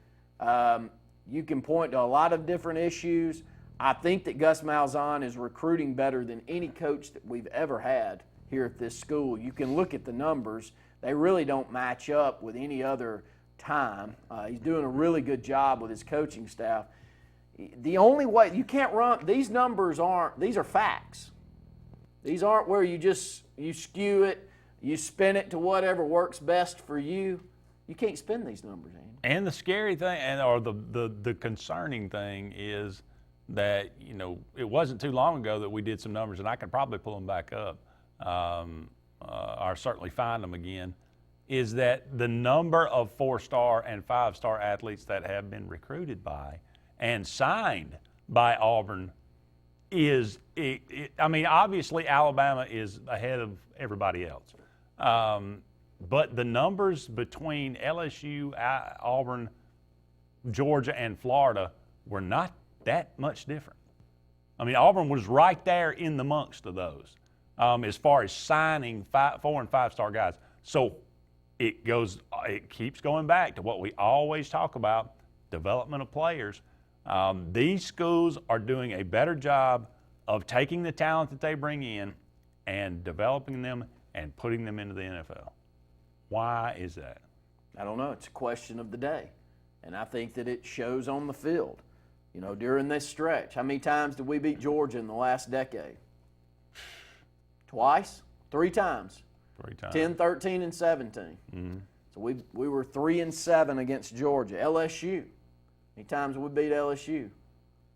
You can point to a lot of different issues. I think that Gus Malzahn is recruiting better than any coach that we've ever had here at this school. You can look at the numbers. They really don't match up with any other time. He's doing a really good job with his coaching staff. The only way, you can't run, these numbers aren't, these are facts. These aren't where you skew it, you spin it to whatever works best for you. You can't spin these numbers, Andy. And the scary thing, or the concerning thing is that, you know, it wasn't too long ago that we did some numbers, and I can probably pull them back up, or certainly find them again, is that the number of 4-star and 5-star athletes that have been recruited by and signed by Auburn is, I mean, obviously Alabama is ahead of everybody else. But the numbers between LSU, Auburn, Georgia, and Florida were not that much different. I mean, Auburn was right there in the amongst of those as far as signing 4- and 5-star guys. So it keeps going back to what we always talk about, development of players. These schools are doing a better job of taking the talent that they bring in and developing them and putting them into the NFL. Why is that? I don't know. It's a question of the day. And I think that it shows on the field. You know, during this stretch, how many times did we beat Georgia in the last decade? Twice? 3 times. 3 times. 10, 13, and 17. Mm-hmm. So we were 3-7 against Georgia. LSU. How many times did we beat LSU?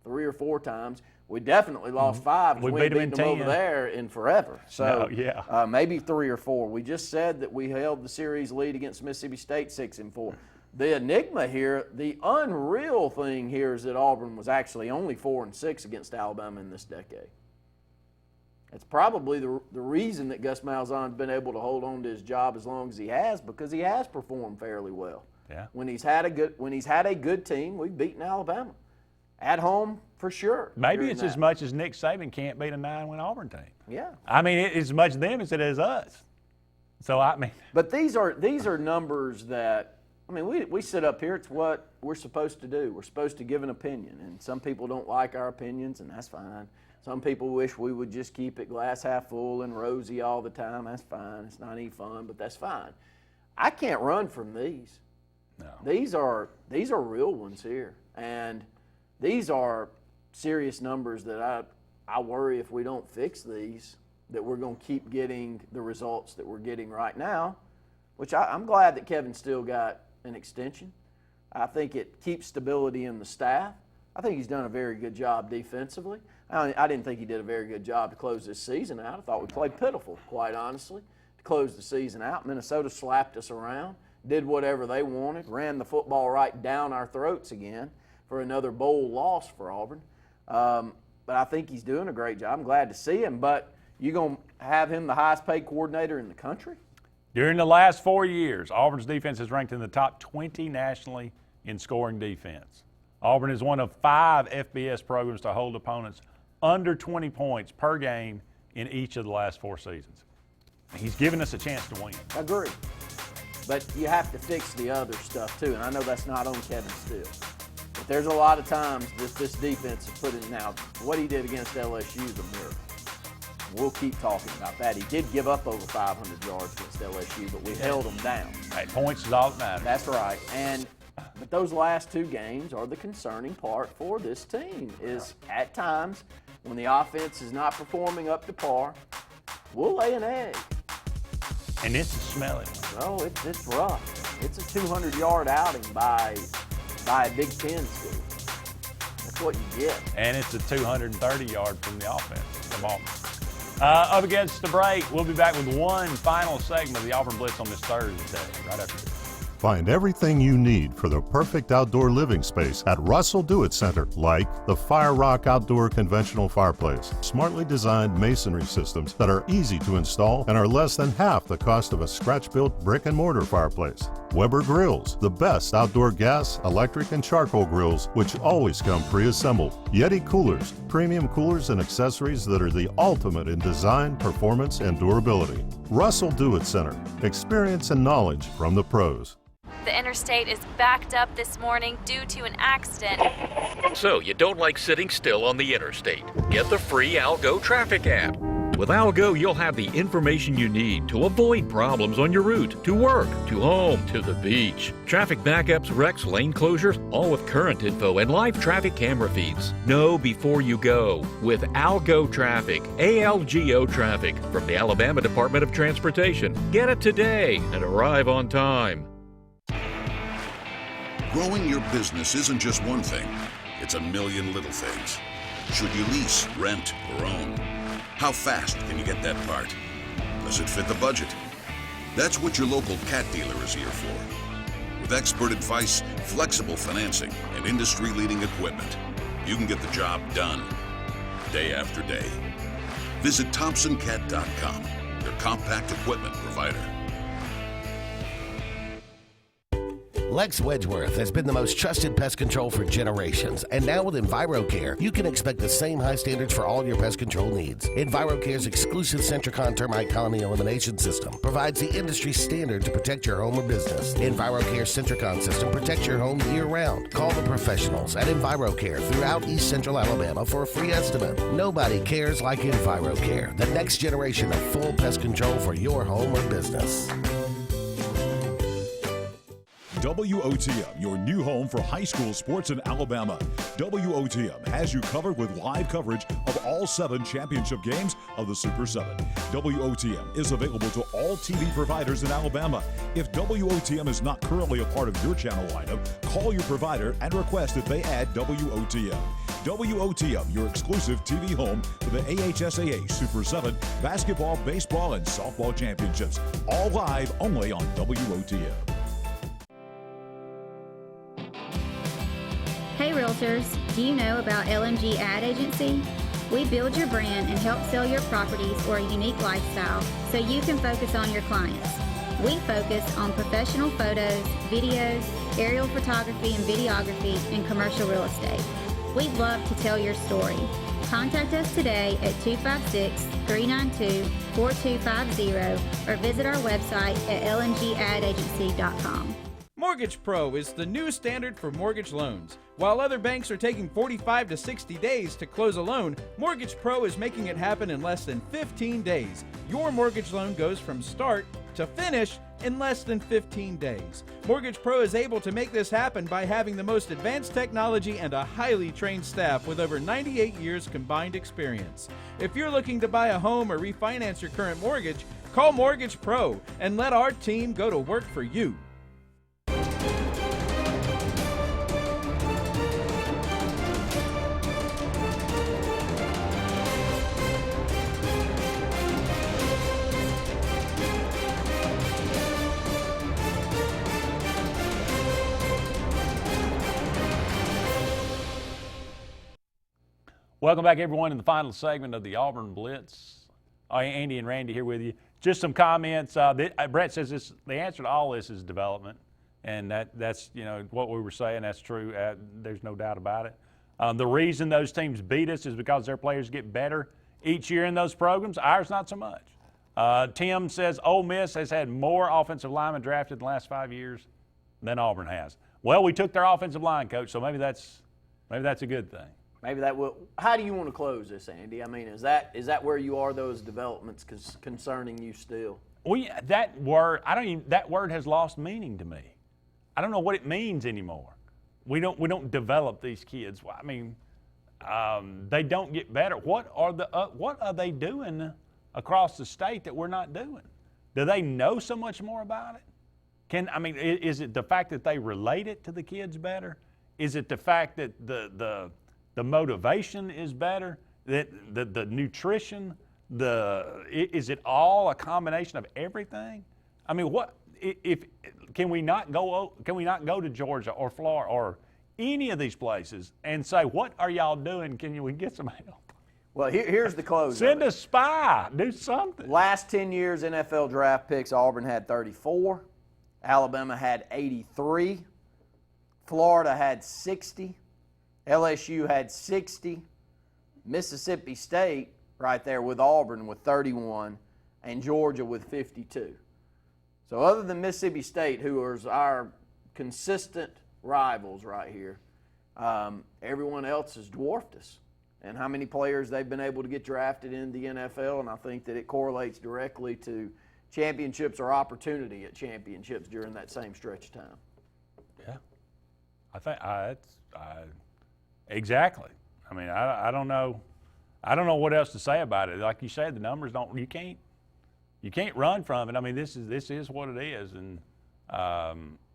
3 or 4 times. We definitely lost 5. We beat beat them in 10. over there in forever. So yeah. Maybe 3 or 4. We just said that we held the series lead against Mississippi State 6-4. The enigma here, the unreal thing here is that Auburn was actually only 4-6 against Alabama in this decade. It's probably the reason that Gus Malzahn's been able to hold on to his job as long as he has, because he has performed fairly well. Yeah. When he's had a good team, we've beaten Alabama. At home, for sure. Maybe it's as much as Nick Saban can't beat a 9-win Auburn team. Yeah. I mean, it's as much them as it is us. So, I mean. But these are numbers that, I mean, we sit up here. It's what we're supposed to do. We're supposed to give an opinion. And some people don't like our opinions, and that's fine. Some people wish we would just keep it glass half full and rosy all the time. That's fine. It's not any fun, but that's fine. I can't run from these. No. These are real ones here. And these are serious numbers that I worry if we don't fix these, that we're going to keep getting the results that we're getting right now, which I'm glad that Kevin still got an extension. I think it keeps stability in the staff. I think he's done a very good job defensively. I didn't think he did a very good job to close this season out. I thought we played pitiful, quite honestly, to close the season out. Minnesota slapped us around, did whatever they wanted, ran the football right down our throats again for another bowl loss for Auburn. But I think he's doing a great job. I'm glad to see him. But you going to have him the highest paid coordinator in the country? During the last 4 years, Auburn's defense is ranked in the top 20 nationally in scoring defense. Auburn is one of 5 FBS programs to hold opponents under 20 points per game in each of the last 4 seasons. He's given us a chance to win. I agree. But you have to fix the other stuff too, and I know that's not on Kevin Steele. But there's a lot of times this defense is put in now. What he did against LSU is a miracle. We'll keep talking about that. He did give up over 500 yards against LSU, but we held him down. Hey, points is all that matters. That's right. But those last 2 games are the concerning part for this team, is at times when the offense is not performing up to par, we'll lay an egg. And it's a smelly. No, it's rough. It's a 200-yard outing by a Big Ten school. That's what you get. And it's a 230-yard from the offense from Auburn. Up against the break, we'll be back with one final segment of the Auburn Blitz on this Thursday, right after this. Find everything you need for the perfect outdoor living space at Russell Do-It Center, like the Fire Rock Outdoor Conventional Fireplace, smartly designed masonry systems that are easy to install and are less than half the cost of a scratch-built brick and mortar fireplace. Weber Grills, the best outdoor gas, electric, and charcoal grills, which always come pre-assembled. Yeti Coolers, premium coolers and accessories that are the ultimate in design, performance, and durability. Russell Do-It Center, experience and knowledge from the pros. The interstate is backed up this morning due to an accident. So you don't like sitting still on the interstate? Get the free Algo traffic app. With Algo, you'll have the information you need to avoid problems on your route to work, to home, to the beach. Traffic backups, wrecks, lane closures, all with current info and live traffic camera feeds. Know before you go with Algo Traffic, ALGO Traffic from the Alabama Department of Transportation. Get it today and arrive on time. Growing your business isn't just one thing, it's a million little things. Should you lease, rent, or own? How fast can you get that part? Does it fit the budget? That's what your local cat dealer is here for. With expert advice, flexible financing, and industry-leading equipment, you can get the job done, day after day. Visit ThompsonCat.com, your compact equipment provider. Lex Wedgeworth has been the most trusted pest control for generations, and now with EnviroCare, you can expect the same high standards for all your pest control needs. EnviroCare's exclusive Centricon termite colony elimination system provides the industry standard to protect your home or business. EnviroCare's Centricon system protects your home year-round. Call the professionals at EnviroCare throughout East Central Alabama for a free estimate. Nobody cares like EnviroCare, the next generation of full pest control for your home or business. WOTM, your new home for high school sports in Alabama. WOTM has you covered with live coverage of all 7 championship games of the Super 7. WOTM is available to all TV providers in Alabama. If WOTM is not currently a part of your channel lineup, call your provider and request that they add WOTM. WOTM, your exclusive TV home for the AHSAA Super 7 basketball, baseball, and softball championships. All live only on WOTM. Hey Realtors, do you know about LMG Ad Agency? We build your brand and help sell your properties or a unique lifestyle so you can focus on your clients. We focus on professional photos, videos, aerial photography and videography, and commercial real estate. We'd love to tell your story. Contact us today at 256-392-4250 or visit our website at lmgadagency.com. Mortgage Pro is the new standard for mortgage loans. While other banks are taking 45 to 60 days to close a loan, Mortgage Pro is making it happen in less than 15 days. Your mortgage loan goes from start to finish in less than 15 days. Mortgage Pro is able to make this happen by having the most advanced technology and a highly trained staff with over 98 years combined experience. If you're looking to buy a home or refinance your current mortgage, call Mortgage Pro and let our team go to work for you. Welcome back, everyone, in the final segment of the Auburn Blitz. Andy and Randy here with you. Just some comments. Brett says the answer to all this is development, and that's what we were saying. That's true. There's no doubt about it. The reason those teams beat us is because their players get better each year in those programs. Ours, not so much. Tim says Ole Miss has had more offensive linemen drafted in the last 5 years than Auburn has. Well, we took their offensive line coach, so maybe that's a good thing. Maybe that will. How do you want to close this, Andy? I mean, is that where you are? Those developments concerning you still? That word has lost meaning to me. I don't know what it means anymore. We don't develop these kids. I mean, they don't get better. What are they doing across the state that we're not doing? Do they know so much more about it? Is it the fact that they relate it to the kids better? Is it the fact that the motivation is better, that the nutrition, is it all a combination of everything? I mean, can we not go to Georgia or Florida or any of these places and say, what are y'all doing? Can we get some help? Well, here's the close. Send a spy. Do something. Last 10 years NFL draft picks, Auburn had 34. Alabama had 83. Florida had 60. LSU had 60, Mississippi State right there with Auburn with 31, and Georgia with 52. So other than Mississippi State, who is our consistent rivals right here, everyone else has dwarfed us. and how many players they've been able to get drafted in the NFL, and I think that it correlates directly to championships or opportunity at championships during that same stretch of time. Yeah, I think exactly. I mean, I don't know. I don't know what else to say about it. Like you said, the numbers don't. You can't run from it. I mean, this is what it is, and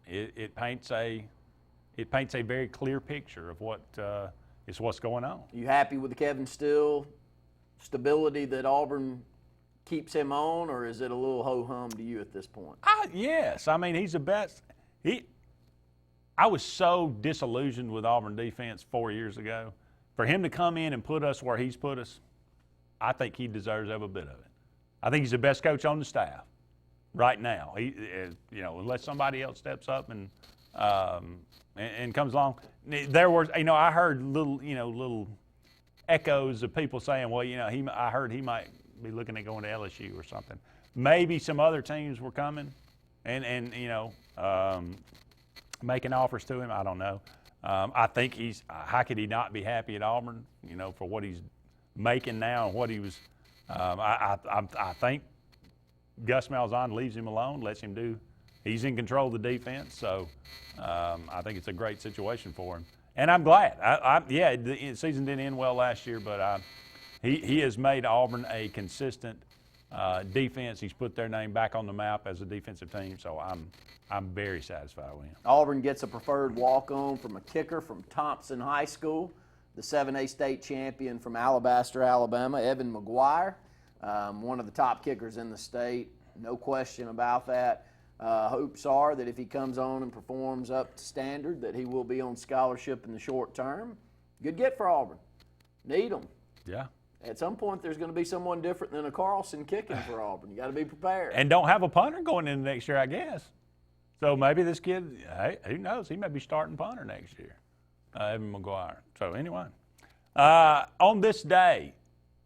it paints a very clear picture of what is what's going on. You happy with the Kevin Steele stability that Auburn keeps him on, or is it a little ho-hum to you at this point? Yes. I mean, he's the best. I was so disillusioned with Auburn defense 4 years ago. For him to come in and put us where he's put us, I think he deserves every bit of it. I think he's the best coach on the staff right now. Unless somebody else steps up and comes along. There was, I heard little echoes of people saying, well, I heard he might be looking at going to LSU or something. Maybe some other teams were coming and making offers to him. I don't know. I think how could he not be happy at Auburn, for what he's making now and what he was. I think Gus Malzahn leaves him alone, lets him do. He's in control of the defense, so I think it's a great situation for him. And I'm glad. The season didn't end well last year, but he has made Auburn a consistent defense. He's put their name back on the map as a defensive team, so I'm very satisfied with him. Auburn gets a preferred walk-on from a kicker from Thompson High School, the 7A state champion from Alabaster, Alabama, Evan McGuire, one of the top kickers in the state, no question about that. Hopes are that if he comes on and performs up to standard, that he will be on scholarship in the short term. Good get for Auburn. Need them. Yeah. At some point, there's going to be someone different than a Carlson kicking for Auburn. You got to be prepared. And don't have a punter going into next year, I guess. So maybe this kid, hey, who knows? He may be starting punter next year, Evan McGuire. So anyway, on this day,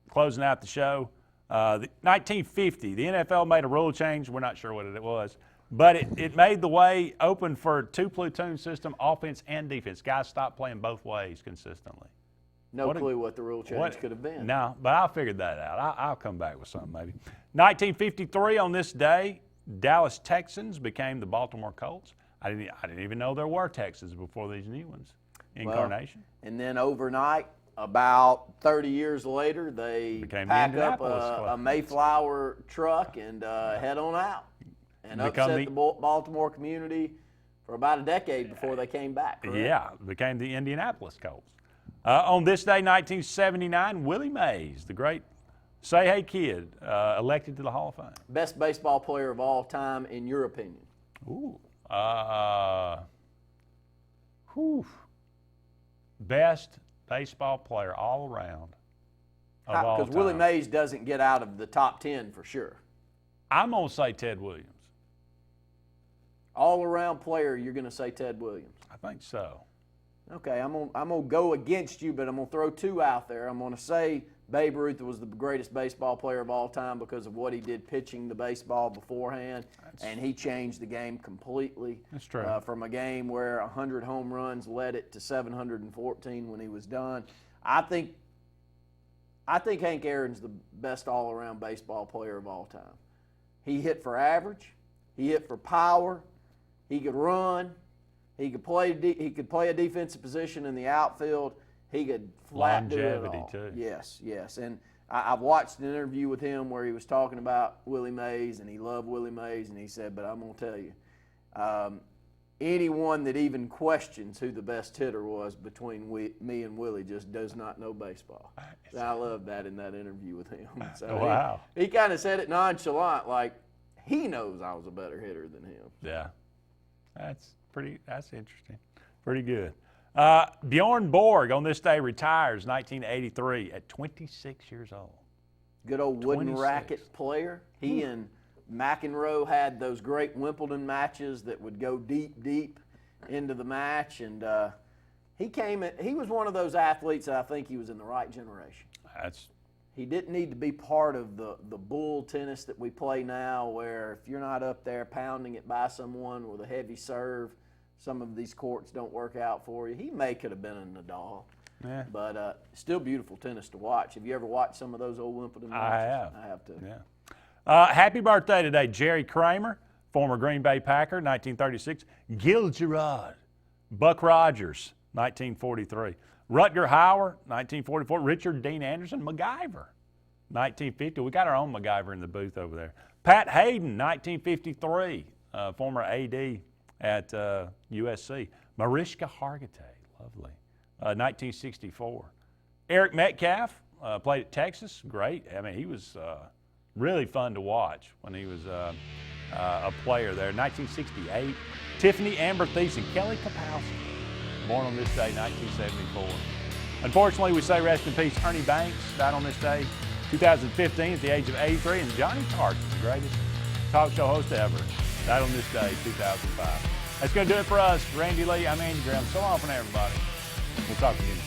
closing out the show, 1950, the NFL made a rule change. We're not sure what it was, but it made the way open for two platoon system, offense and defense. Guys stopped playing both ways consistently. No clue what the rule change could have been. No, but I'll figure that out. I'll come back with something maybe. 1953, on this day, Dallas Texans became the Baltimore Colts. I didn't even know there were Texans before these new ones. Incarnation. And then overnight, about 30 years later, they pack up a Mayflower truck and head on out and upset the Baltimore community for about a decade before they came back, correct? Yeah, became the Indianapolis Colts. On this day, 1979, Willie Mays, the great Say Hey Kid, elected to the Hall of Fame. Best baseball player of all time, in your opinion? Ooh. Best baseball player all around of all time. Because Willie Mays doesn't get out of the top 10 for sure. I'm going to say Ted Williams. All-around player, you're going to say Ted Williams? I think so. Okay, I'm gonna go against you, but I'm going to throw two out there. I'm going to say Babe Ruth was the greatest baseball player of all time because of what he did pitching the baseball beforehand, and he changed the game completely. That's true. From a game where 100 home runs led it to 714 when he was done. I think Hank Aaron's the best all-around baseball player of all time. He hit for average. He hit for power. He could run. He could play a defensive position in the outfield. He could flat do it all. Too. Yes. And I've watched an interview with him where he was talking about Willie Mays, and he loved Willie Mays, and he said, but I'm going to tell you, anyone that even questions who the best hitter was between me and Willie just does not know baseball. So I love that in that interview with him. So wow. He kind of said it nonchalant, like he knows I was a better hitter than him. Yeah. That's interesting. Pretty good. Bjorn Borg on this day retires 1983 at 26 years old. Good old wooden racket player. He and McEnroe had those great Wimbledon matches that would go deep into the match, and he was one of those athletes that I think he was in the right generation. He didn't need to be part of the bull tennis that we play now, where if you're not up there pounding it by someone with a heavy serve, some of these courts don't work out for you. He could have been a Nadal. Yeah. But still beautiful tennis to watch. Have you ever watched some of those old Wimbledon matches? I have. I have too. Yeah. Happy birthday today, Jerry Kramer, former Green Bay Packer, 1936. Gil Gerard, Buck Rogers, 1943. Rutger Hauer, 1944. Richard Dean Anderson, MacGyver, 1950. We got our own MacGyver in the booth over there. Pat Hayden, 1953, former AD at USC. Mariska Hargitay, lovely, 1964. Eric Metcalf played at Texas, great. I mean, he was really fun to watch when he was a player there. 1968. Tiffany Amber Thiessen, Kelly Kapowski, born on this day, 1974. Unfortunately, we say rest in peace, Ernie Banks, died on this day, 2015 at the age of 83, and Johnny Carson, the greatest talk show host ever, died on this day, 2005. That's going to do it for us. Randy Lee, I'm Andy Graham. So long for now, everybody. We'll talk again.